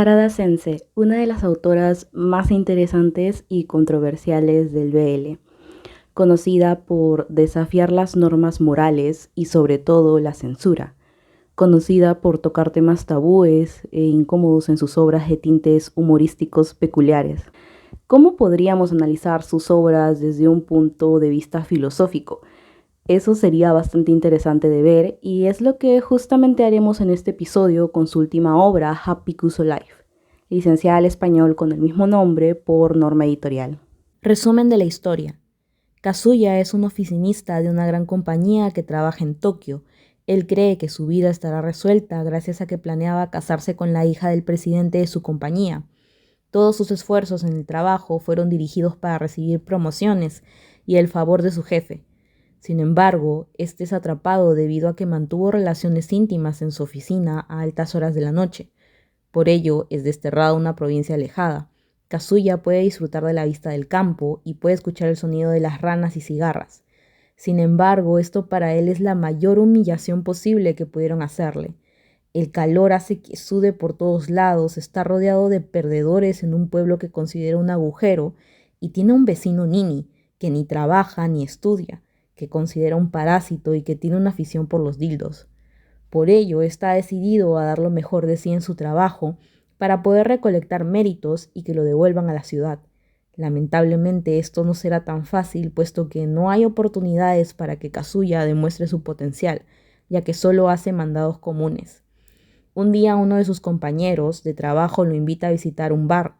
Harada Sensei, una de las autoras más interesantes y controversiales del BL, conocida por desafiar las normas morales y sobre todo la censura, conocida por tocar temas tabúes e incómodos en sus obras de tintes humorísticos peculiares. ¿Cómo podríamos analizar sus obras desde un punto de vista filosófico? Eso sería bastante interesante de ver y es lo que justamente haremos en este episodio con su última obra, Happy Kuso Life, licenciada al español con el mismo nombre por Norma Editorial. Resumen de la historia. Kazuya es un oficinista de una gran compañía que trabaja en Tokio. Él cree que su vida estará resuelta gracias a que planeaba casarse con la hija del presidente de su compañía. Todos sus esfuerzos en el trabajo fueron dirigidos para recibir promociones y el favor de su jefe. Sin embargo, este es atrapado debido a que mantuvo relaciones íntimas en su oficina a altas horas de la noche. Por ello, es desterrado a una provincia alejada. Kazuya puede disfrutar de la vista del campo y puede escuchar el sonido de las ranas y cigarras. Sin embargo, esto para él es la mayor humillación posible que pudieron hacerle. El calor hace que sude por todos lados, está rodeado de perdedores en un pueblo que considera un agujero y tiene un vecino nini que ni trabaja ni estudia, que considera un parásito y que tiene una afición por los dildos. Por ello, está decidido a dar lo mejor de sí en su trabajo para poder recolectar méritos y que lo devuelvan a la ciudad. Lamentablemente esto no será tan fácil, puesto que no hay oportunidades para que Kazuya demuestre su potencial, ya que solo hace mandados comunes. Un día uno de sus compañeros de trabajo lo invita a visitar un bar.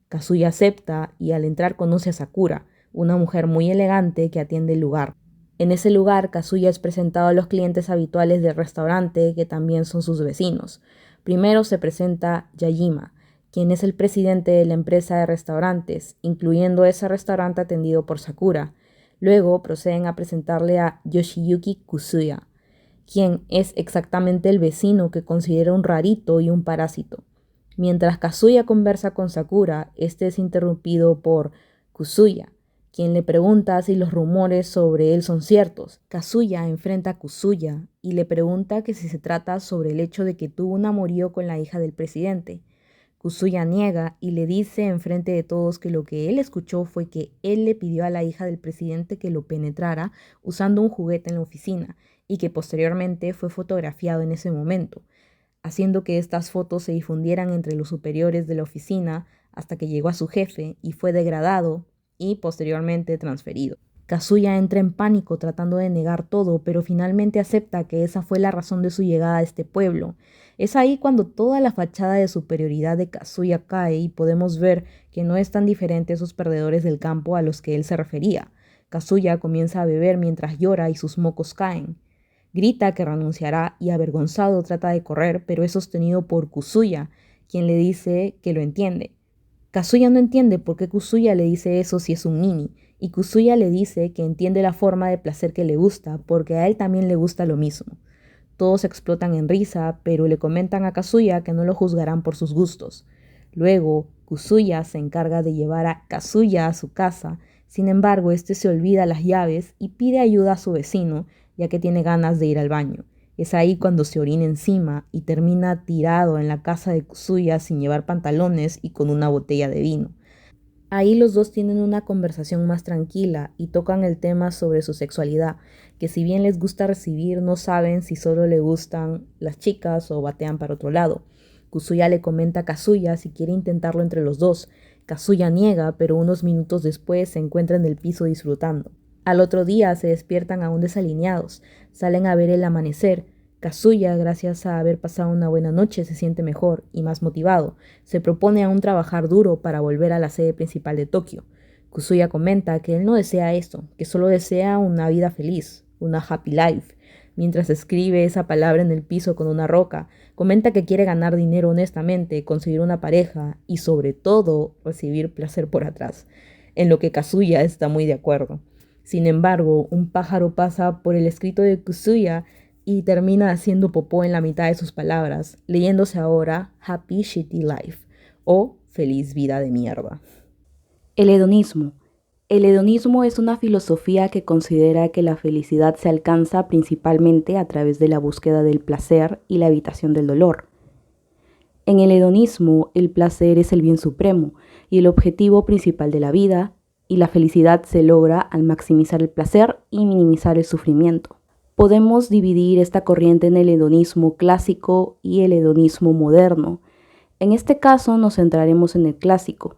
Kazuya acepta y al entrar conoce a Sakura, una mujer muy elegante que atiende el lugar. En ese lugar, Kazuya es presentado a los clientes habituales del restaurante, que también son sus vecinos. Primero se presenta Yajima, quien es el presidente de la empresa de restaurantes, incluyendo ese restaurante atendido por Sakura. Luego proceden a presentarle a Yoshiyuki Kusuya, quien es exactamente el vecino que considera un rarito y un parásito. Mientras Kazuya conversa con Sakura, este es interrumpido por Kusuya, quien le pregunta si los rumores sobre él son ciertos. Kazuya enfrenta a Kusuya y le pregunta que si se trata sobre el hecho de que tuvo un amorío con la hija del presidente. Kusuya niega y le dice enfrente de todos que lo que él escuchó fue que él le pidió a la hija del presidente que lo penetrara usando un juguete en la oficina y que posteriormente fue fotografiado en ese momento, haciendo que estas fotos se difundieran entre los superiores de la oficina hasta que llegó a su jefe y fue degradado y posteriormente transferido. Kazuya entra en pánico tratando de negar todo, pero finalmente acepta que esa fue la razón de su llegada a este pueblo. Es ahí cuando toda la fachada de superioridad de Kazuya cae y podemos ver que no es tan diferente a esos perdedores del campo a los que él se refería. Kazuya comienza a beber mientras llora y sus mocos caen. Grita que renunciará y avergonzado trata de correr, pero es sostenido por Kusuya, quien le dice que lo entiende. Kazuya no entiende por qué Kusuya le dice eso si es un nini, y Kusuya le dice que entiende la forma de placer que le gusta, porque a él también le gusta lo mismo. Todos explotan en risa, pero le comentan a Kazuya que no lo juzgarán por sus gustos. Luego, Kusuya se encarga de llevar a Kazuya a su casa, sin embargo, este se olvida las llaves y pide ayuda a su vecino, ya que tiene ganas de ir al baño. Es ahí cuando se orina encima y termina tirado en la casa de Kusuya sin llevar pantalones y con una botella de vino. Ahí los dos tienen una conversación más tranquila y tocan el tema sobre su sexualidad, que si bien les gusta recibir, no saben si solo le gustan las chicas o batean para otro lado. Kusuya le comenta a Kazuya si quiere intentarlo entre los dos. Kazuya niega, pero unos minutos después se encuentra en el piso disfrutando. Al otro día se despiertan aún desalineados, salen a ver el amanecer. Kazuya, gracias a haber pasado una buena noche, se siente mejor y más motivado. Se propone aún trabajar duro para volver a la sede principal de Tokio. Kusuya comenta que él no desea esto, que solo desea una vida feliz, una happy life. Mientras escribe esa palabra en el piso con una roca, comenta que quiere ganar dinero honestamente, conseguir una pareja y sobre todo recibir placer por atrás, en lo que Kazuya está muy de acuerdo. Sin embargo, un pájaro pasa por el escrito de Kusuya y termina haciendo popó en la mitad de sus palabras, leyéndose ahora Happy Shitty Life o Feliz Vida de Mierda. El hedonismo. El hedonismo es una filosofía que considera que la felicidad se alcanza principalmente a través de la búsqueda del placer y la evitación del dolor. En el hedonismo, el placer es el bien supremo y el objetivo principal de la vida, y la felicidad se logra al maximizar el placer y minimizar el sufrimiento. Podemos dividir esta corriente en el hedonismo clásico y el hedonismo moderno. En este caso nos centraremos en el clásico.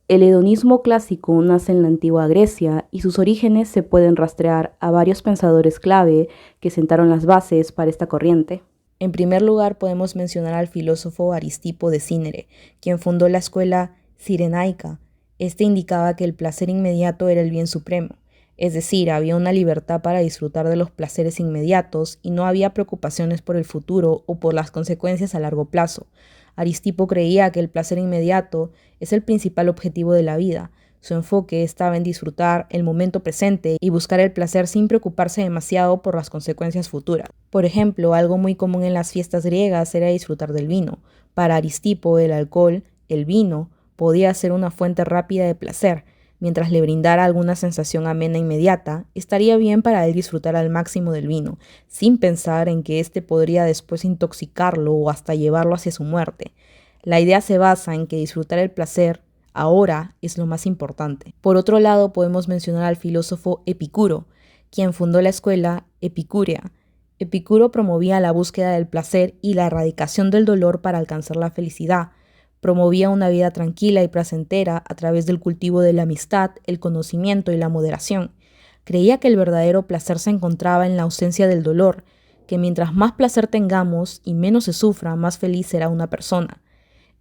El hedonismo clásico nace en la antigua Grecia y sus orígenes se pueden rastrear a varios pensadores clave que sentaron las bases para esta corriente. En primer lugar, podemos mencionar al filósofo Aristipo de Cínere, quien fundó la escuela cirenaica. Este indicaba que el placer inmediato era el bien supremo, es decir, había una libertad para disfrutar de los placeres inmediatos y no había preocupaciones por el futuro o por las consecuencias a largo plazo. Aristipo creía que el placer inmediato es el principal objetivo de la vida. Su enfoque estaba en disfrutar el momento presente y buscar el placer sin preocuparse demasiado por las consecuencias futuras. Por ejemplo, algo muy común en las fiestas griegas era disfrutar del vino. Para Aristipo, el alcohol, el vino, podía ser una fuente rápida de placer. Mientras le brindara alguna sensación amena inmediata, estaría bien para él disfrutar al máximo del vino, sin pensar en que éste podría después intoxicarlo o hasta llevarlo hacia su muerte. La idea se basa en que disfrutar el placer ahora es lo más importante. Por otro lado, podemos mencionar al filósofo Epicuro, quien fundó la escuela epicúrea. Epicuro promovía la búsqueda del placer y la erradicación del dolor para alcanzar la felicidad. Promovía una vida tranquila y placentera a través del cultivo de la amistad, el conocimiento y la moderación. Creía que el verdadero placer se encontraba en la ausencia del dolor, que mientras más placer tengamos y menos se sufra, más feliz será una persona.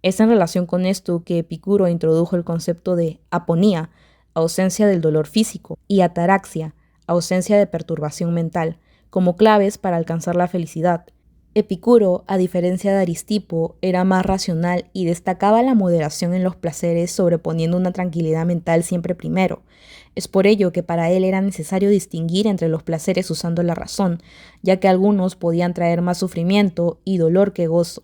Es en relación con esto que Epicuro introdujo el concepto de aponía, ausencia del dolor físico, y ataraxia, ausencia de perturbación mental, como claves para alcanzar la felicidad. Epicuro, a diferencia de Aristipo, era más racional y destacaba la moderación en los placeres, sobreponiendo una tranquilidad mental siempre primero. Es por ello que para él era necesario distinguir entre los placeres usando la razón, ya que algunos podían traer más sufrimiento y dolor que gozo.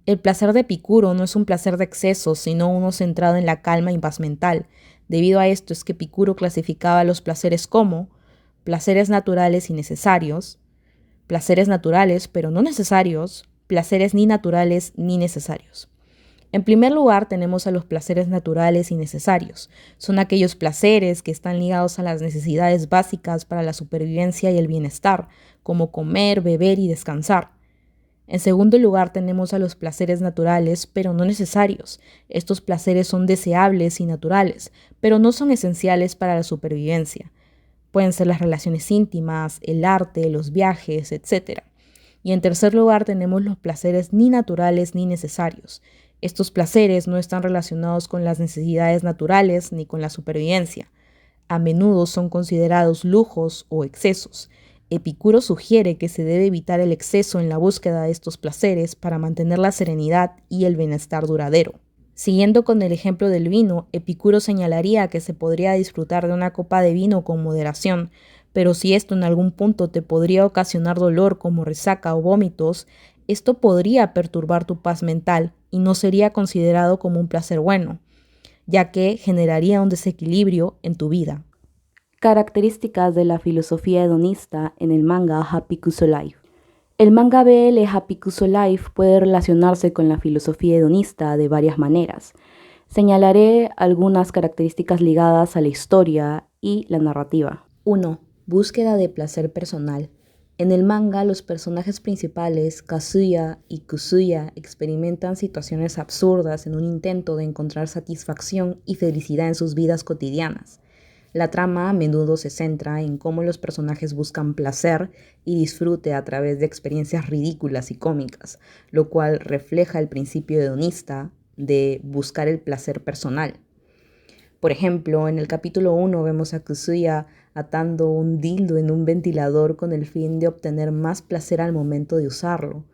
El placer de Epicuro no es un placer de exceso, sino uno centrado en la calma y paz mental. Debido a esto es que Epicuro clasificaba los placeres como placeres naturales y necesarios, placeres naturales pero no necesarios, placeres ni naturales ni necesarios. En primer lugar tenemos a los placeres naturales y necesarios. Son aquellos placeres que están ligados a las necesidades básicas para la supervivencia y el bienestar, como comer, beber y descansar. En segundo lugar tenemos a los placeres naturales pero no necesarios. Estos placeres son deseables y naturales, pero no son esenciales para la supervivencia. Pueden ser las relaciones íntimas, el arte, los viajes, etc. Y en tercer lugar tenemos los placeres ni naturales ni necesarios. Estos placeres no están relacionados con las necesidades naturales ni con la supervivencia. A menudo son considerados lujos o excesos. Epicuro sugiere que se debe evitar el exceso en la búsqueda de estos placeres para mantener la serenidad y el bienestar duradero. Siguiendo con el ejemplo del vino, Epicuro señalaría que se podría disfrutar de una copa de vino con moderación, pero si esto en algún punto te podría ocasionar dolor como resaca o vómitos, esto podría perturbar tu paz mental y no sería considerado como un placer bueno, ya que generaría un desequilibrio en tu vida. Características de la filosofía hedonista en el manga Happy Kuso Life. El manga BL Happy Kuso Life puede relacionarse con la filosofía hedonista de varias maneras. Señalaré algunas características ligadas a la historia y la narrativa. 1. Búsqueda de placer personal. En el manga, los personajes principales, Kazuya y Kusuya, experimentan situaciones absurdas en un intento de encontrar satisfacción y felicidad en sus vidas cotidianas. La trama a menudo se centra en cómo los personajes buscan placer y disfrute a través de experiencias ridículas y cómicas, lo cual refleja el principio hedonista de buscar el placer personal. Por ejemplo, en el capítulo 1 vemos a Kusuya atando un dildo en un ventilador con el fin de obtener más placer al momento de usarlo.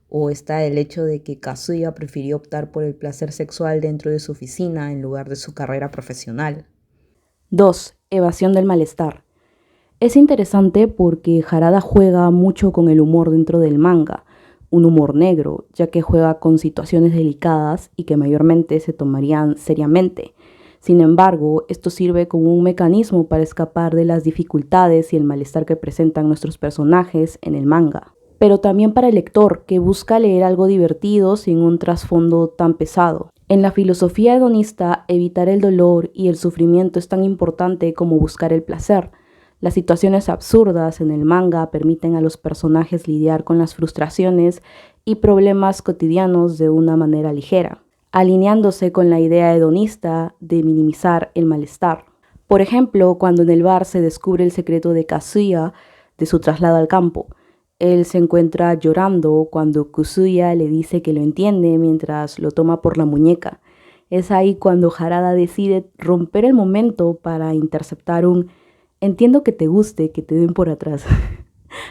O está el hecho de que Kazuya prefirió optar por el placer sexual dentro de su oficina en lugar de su carrera profesional. 2. Evasión del malestar. Es interesante porque Harada juega mucho con el humor dentro del manga, un humor negro, ya que juega con situaciones delicadas y que mayormente se tomarían seriamente. Sin embargo, esto sirve como un mecanismo para escapar de las dificultades y el malestar que presentan nuestros personajes en el manga. pero también para el lector que busca leer algo divertido sin un trasfondo tan pesado. En la filosofía hedonista, evitar el dolor y el sufrimiento es tan importante como buscar el placer. Las situaciones absurdas en el manga permiten a los personajes lidiar con las frustraciones y problemas cotidianos de una manera ligera, alineándose con la idea hedonista de minimizar el malestar. Por ejemplo, cuando en el bar se descubre el secreto de Kazuya de su traslado al campo, él se encuentra llorando cuando Kusuya le dice que lo entiende mientras lo toma por la muñeca. Es ahí cuando Harada decide romper el momento para interceptar un "entiendo que te guste, que te den por atrás",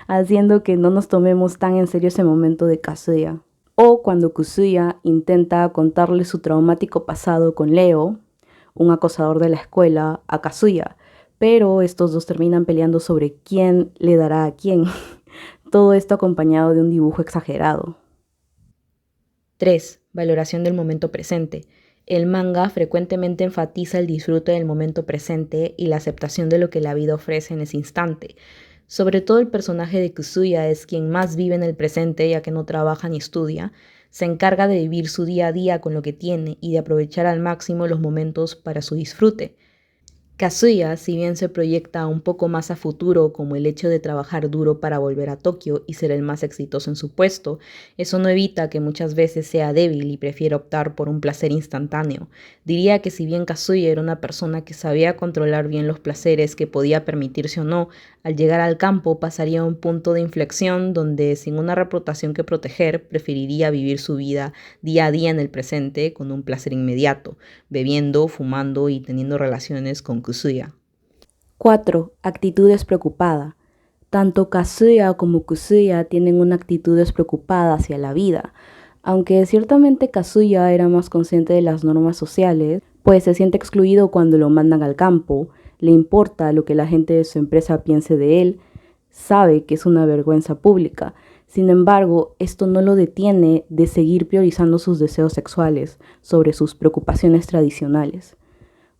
haciendo que no nos tomemos tan en serio ese momento de Kazuya. O cuando Kusuya intenta contarle su traumático pasado con Leo, un acosador de la escuela, a Kazuya, pero estos dos terminan peleando sobre quién le dará a quién. Todo esto acompañado de un dibujo exagerado. 3. Valoración del momento presente. El manga frecuentemente enfatiza el disfrute del momento presente y la aceptación de lo que la vida ofrece en ese instante. Sobre todo el personaje de Kusuya es quien más vive en el presente, ya que no trabaja ni estudia. Se encarga de vivir su día a día con lo que tiene y de aprovechar al máximo los momentos para su disfrute. Kazuya, si bien se proyecta un poco más a futuro, como el hecho de trabajar duro para volver a Tokio y ser el más exitoso en su puesto, eso no evita que muchas veces sea débil y prefiera optar por un placer instantáneo. Diría que si bien Kazuya era una persona que sabía controlar bien los placeres que podía permitirse o no, al llegar al campo pasaría a un punto de inflexión donde, sin una reputación que proteger, preferiría vivir su vida día a día en el presente con un placer inmediato, bebiendo, fumando y teniendo relaciones con Kusuya. 4. Actitud despreocupada. Tanto Kazuya como Kusuya tienen una actitud despreocupada hacia la vida. Aunque ciertamente Kazuya era más consciente de las normas sociales, pues se siente excluido cuando lo mandan al campo, le importa lo que la gente de su empresa piense de él, sabe que es una vergüenza pública. Sin embargo, esto no lo detiene de seguir priorizando sus deseos sexuales sobre sus preocupaciones tradicionales.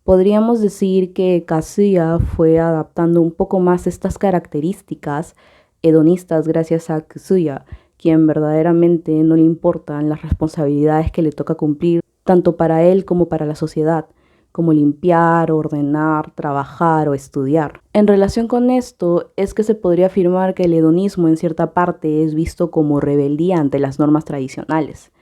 Podríamos decir que Kazuya fue adaptando un poco más estas características hedonistas gracias a Kusuya, quien verdaderamente no le importan las responsabilidades que le toca cumplir, tanto para él como para la sociedad, como limpiar, ordenar, trabajar o estudiar. En relación con esto, es que se podría afirmar que el hedonismo en cierta parte es visto como rebeldía ante las normas tradicionales.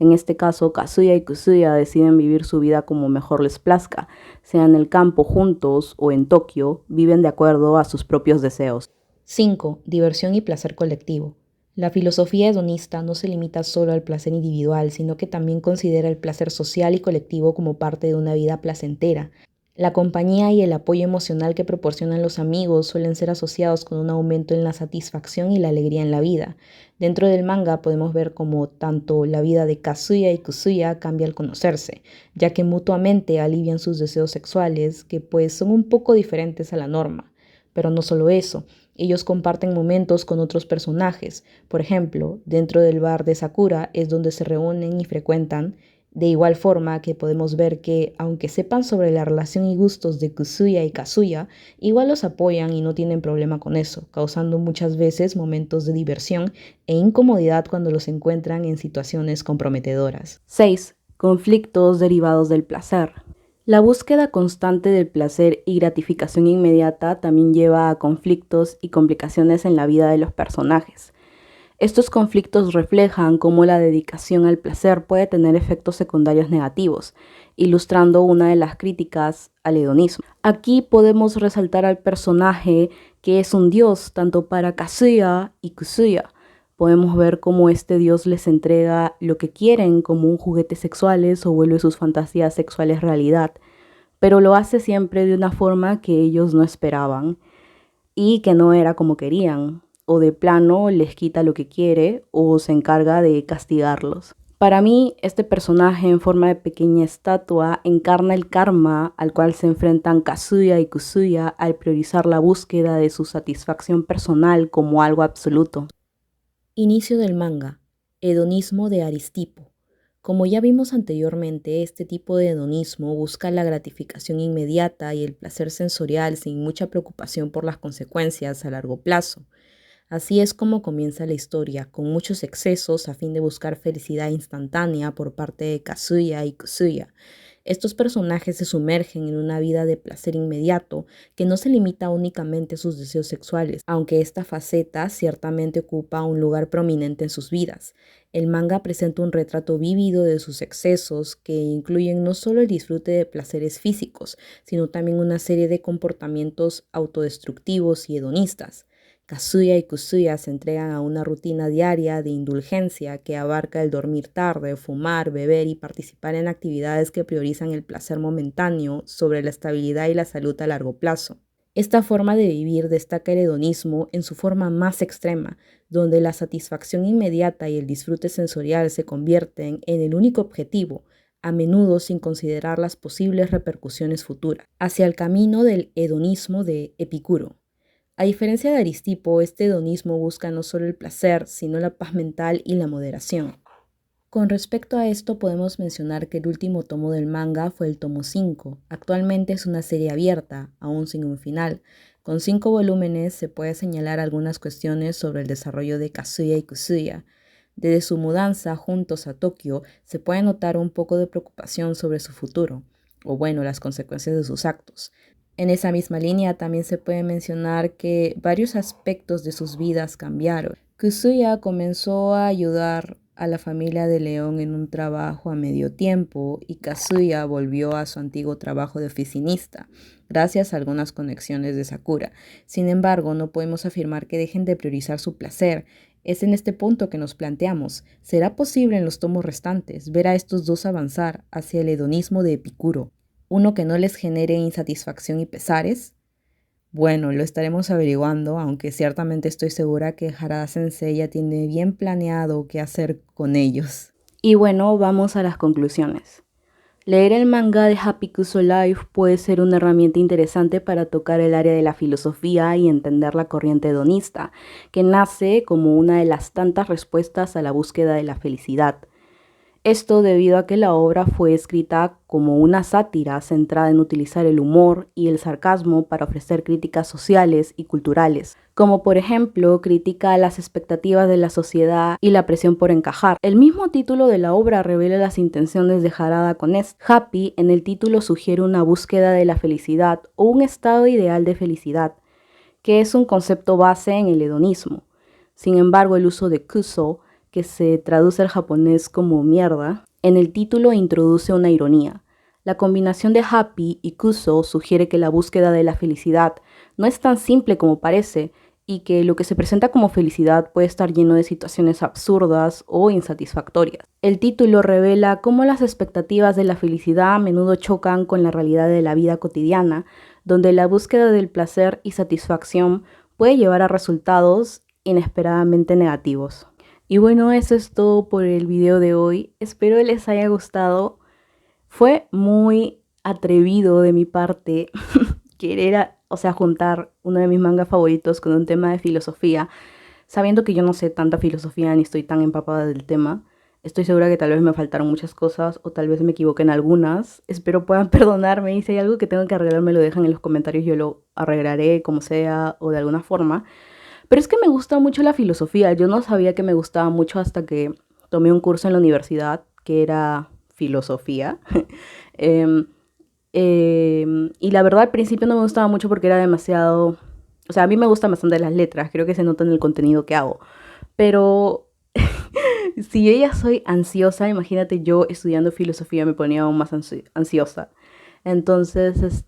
En este caso, Kazuya y Kusuya deciden vivir su vida como mejor les plazca, sea en el campo juntos o en Tokio, viven de acuerdo a sus propios deseos. 5. Diversión y placer colectivo. La filosofía hedonista no se limita solo al placer individual, sino que también considera el placer social y colectivo como parte de una vida placentera. La compañía y el apoyo emocional que proporcionan los amigos suelen ser asociados con un aumento en la satisfacción y la alegría en la vida. Dentro del manga podemos ver cómo tanto la vida de Kazuya y Kusuya cambia al conocerse, ya que mutuamente alivian sus deseos sexuales, que pues son un poco diferentes a la norma. Pero no solo eso, ellos comparten momentos con otros personajes. Por ejemplo, dentro del bar de Sakura es donde se reúnen y frecuentan. De igual forma que podemos ver que, aunque sepan sobre la relación y gustos de Kusuya y Kazuya, igual los apoyan y no tienen problema con eso, causando muchas veces momentos de diversión e incomodidad cuando los encuentran en situaciones comprometedoras. 6. Conflictos derivados del placer. La búsqueda constante del placer y gratificación inmediata también lleva a conflictos y complicaciones en la vida de los personajes. Estos conflictos reflejan cómo la dedicación al placer puede tener efectos secundarios negativos, ilustrando una de las críticas al hedonismo. Aquí podemos resaltar al personaje que es un dios tanto para Kazuya y Kusuya. Podemos ver cómo este dios les entrega lo que quieren como un juguete sexuales o vuelve sus fantasías sexuales realidad, pero lo hace siempre de una forma que ellos no esperaban y que no era como querían, o de plano les quita lo que quiere o se encarga de castigarlos. Para mí, este personaje en forma de pequeña estatua encarna el karma al cual se enfrentan Kazuya y Kusuya al priorizar la búsqueda de su satisfacción personal como algo absoluto. Inicio del manga. Hedonismo de Aristipo. Como ya vimos anteriormente, este tipo de hedonismo busca la gratificación inmediata y el placer sensorial sin mucha preocupación por las consecuencias a largo plazo. Así es como comienza la historia, con muchos excesos a fin de buscar felicidad instantánea por parte de Kazuya y Kusuya. Estos personajes se sumergen en una vida de placer inmediato que no se limita únicamente a sus deseos sexuales, aunque esta faceta ciertamente ocupa un lugar prominente en sus vidas. El manga presenta un retrato vívido de sus excesos que incluyen no solo el disfrute de placeres físicos, sino también una serie de comportamientos autodestructivos y hedonistas. Kazuya y Kusuya se entregan a una rutina diaria de indulgencia que abarca el dormir tarde, fumar, beber y participar en actividades que priorizan el placer momentáneo sobre la estabilidad y la salud a largo plazo. Esta forma de vivir destaca el hedonismo en su forma más extrema, donde la satisfacción inmediata y el disfrute sensorial se convierten en el único objetivo, a menudo sin considerar las posibles repercusiones futuras, hacia el camino del hedonismo de Epicuro. A diferencia de Aristipo, este hedonismo busca no solo el placer, sino la paz mental y la moderación. Con respecto a esto, podemos mencionar que el último tomo del manga fue el tomo 5. Actualmente es una serie abierta, aún sin un final. Con 5 volúmenes se puede señalar algunas cuestiones sobre el desarrollo de Kazuya y Kusuya. Desde su mudanza juntos a Tokio, se puede notar un poco de preocupación sobre su futuro, o bueno, las consecuencias de sus actos. En esa misma línea también se puede mencionar que varios aspectos de sus vidas cambiaron. Kusuya comenzó a ayudar a la familia de León en un trabajo a medio tiempo y Kazuya volvió a su antiguo trabajo de oficinista, gracias a algunas conexiones de Sakura. Sin embargo, no podemos afirmar que dejen de priorizar su placer. Es en este punto que nos planteamos, ¿será posible en los tomos restantes ver a estos dos avanzar hacia el hedonismo de Epicuro? ¿Uno que no les genere insatisfacción y pesares? Bueno, lo estaremos averiguando, aunque ciertamente estoy segura que Harada Sensei ya tiene bien planeado qué hacer con ellos. Y bueno, vamos a las conclusiones. Leer el manga de Happy Kuso Life puede ser una herramienta interesante para tocar el área de la filosofía y entender la corriente hedonista, que nace como una de las tantas respuestas a la búsqueda de la felicidad. Esto debido a que la obra fue escrita como una sátira centrada en utilizar el humor y el sarcasmo para ofrecer críticas sociales y culturales, como por ejemplo critica las expectativas de la sociedad y la presión por encajar. El mismo título de la obra revela las intenciones de Harada con esto. Happy en el título sugiere una búsqueda de la felicidad o un estado ideal de felicidad, que es un concepto base en el hedonismo. Sin embargo, el uso de kuso, que se traduce al japonés como mierda, en el título introduce una ironía. La combinación de happy y kuso sugiere que la búsqueda de la felicidad no es tan simple como parece y que lo que se presenta como felicidad puede estar lleno de situaciones absurdas o insatisfactorias. El título revela cómo las expectativas de la felicidad a menudo chocan con la realidad de la vida cotidiana, donde la búsqueda del placer y satisfacción puede llevar a resultados inesperadamente negativos. Y bueno, eso es todo por el video de hoy. Espero les haya gustado. Fue muy atrevido de mi parte querer, juntar uno de mis mangas favoritos con un tema de filosofía, sabiendo que yo no sé tanta filosofía ni estoy tan empapada del tema. Estoy segura que tal vez me faltaron muchas cosas o tal vez me equivoqué en algunas. Espero puedan perdonarme y si hay algo que tengo que arreglar me lo dejan en los comentarios. Yo lo arreglaré como sea o de alguna forma. Pero es que me gusta mucho la filosofía. Yo no sabía que me gustaba mucho hasta que tomé un curso en la universidad que era filosofía. Y la verdad al principio no me gustaba mucho porque era demasiado... O sea, a mí me gustan bastante las letras. Creo que se nota en el contenido que hago. Pero si yo ya soy ansiosa, imagínate yo estudiando filosofía me ponía aún más ansiosa. Entonces,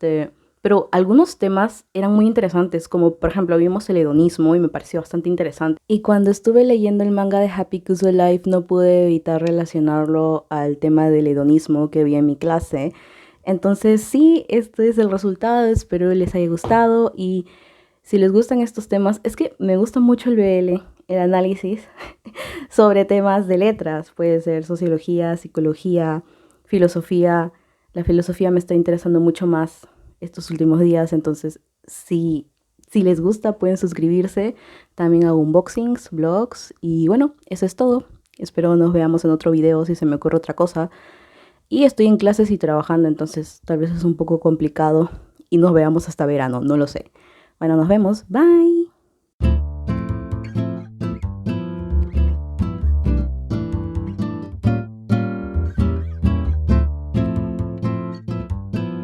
pero algunos temas eran muy interesantes, como por ejemplo vimos el hedonismo y me pareció bastante interesante. Y cuando estuve leyendo el manga de Happy Kuso Life no pude evitar relacionarlo al tema del hedonismo que vi en mi clase. Entonces sí, este es el resultado, espero les haya gustado y si les gustan estos temas, es que me gusta mucho el BL, el análisis sobre temas de letras, puede ser sociología, psicología, filosofía. La filosofía me está interesando mucho más estos últimos días, entonces si les gusta pueden suscribirse. También hago unboxings, vlogs y bueno, eso es todo. Espero nos veamos en otro video si se me ocurre otra cosa. Y estoy en clases y trabajando, entonces tal vez es un poco complicado y nos veamos hasta verano, no lo sé. Bueno, nos vemos, bye.